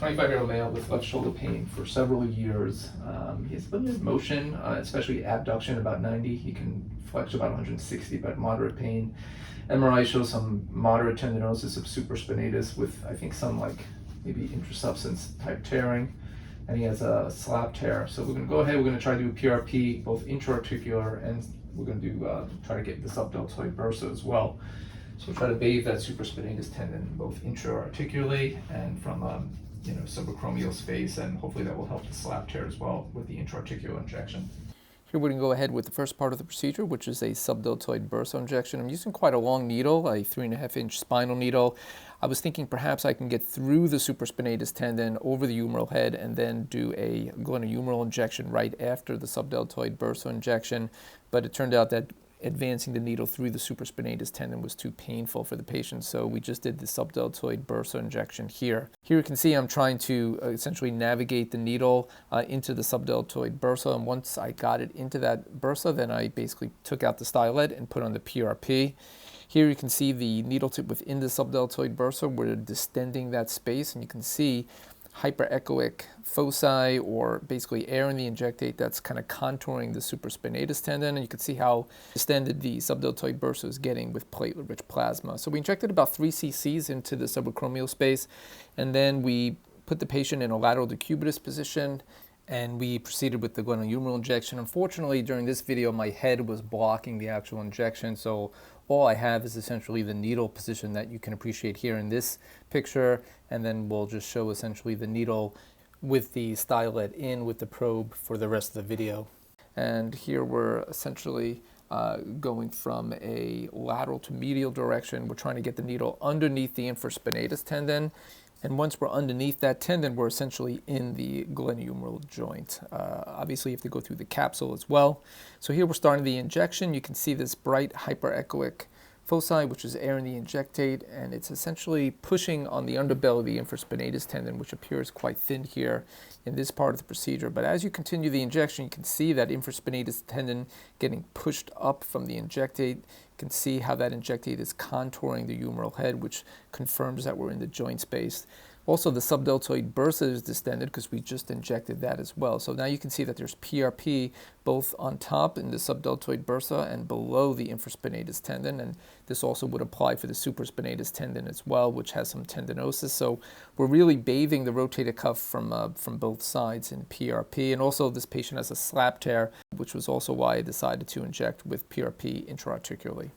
25-year-old male with left shoulder pain for several years. He has limited motion, especially abduction about 90. He can flex about 160, but moderate pain. MRI shows some moderate tendinosis of supraspinatus with, I think, some maybe intrasubstance type tearing. And he has a slab tear. So we're going to go ahead, we're going to try to do PRP, both intra-articular, and we're going to do try to get the subdeltoid bursa as well. So we'll try to bathe that supraspinatus tendon both intra-articularly and from subacromial space, and hopefully that will help the slab tear as well with the intra-articular injection. Here we're going to go ahead with the first part of the procedure, which is a subdeltoid bursa injection. I'm using quite a long needle, a 3.5-inch spinal needle. I was thinking perhaps I can get through the supraspinatus tendon over the humeral head and then do a glenohumeral injection right after the subdeltoid bursa injection, but it turned out that advancing the needle through the supraspinatus tendon was too painful for the patient, so we just did the subdeltoid bursa injection here. Here you can see I'm trying to essentially navigate the needle into the subdeltoid bursa, and once I got it into that bursa, then I basically took out the stylet and put on the PRP. Here you can see the needle tip within the subdeltoid bursa. We're distending that space, and you can see hyperechoic foci, or basically air in the injectate that's kind of contouring the supraspinatus tendon, and you can see how distended the subdeltoid bursa is getting with platelet-rich plasma. So we injected about 3 cc's into the subacromial space, and then we put the patient in a lateral decubitus position, and we proceeded with the glenohumeral injection. Unfortunately, during this video, my head was blocking the actual injection, so all I have is essentially the needle position that you can appreciate here in this picture, and then we'll just show essentially the needle with the stylet in with the probe for the rest of the video. And here we're essentially going from a lateral to medial direction. We're trying to get the needle underneath the infraspinatus tendon. And once we're underneath that tendon, we're essentially in the glenohumeral joint. Obviously, you have to go through the capsule as well. So here we're starting the injection. You can see this bright hyperechoic foci, which is air in the injectate, and it's essentially pushing on the underbelly of the infraspinatus tendon, which appears quite thin here in this part of the procedure. But as you continue the injection, you can see that infraspinatus tendon getting pushed up from the injectate. You can see how that injectate is contouring the humeral head, which confirms that we're in the joint space. Also, the subdeltoid bursa is distended because we just injected that as well. So now you can see that there's PRP both on top in the subdeltoid bursa and below the infraspinatus tendon, and this also would apply for the supraspinatus tendon as well, which has some tendinosis. So we're really bathing the rotator cuff from both sides in PRP, and also this patient has a slab tear, which was also why I decided to inject with PRP intra-articularly.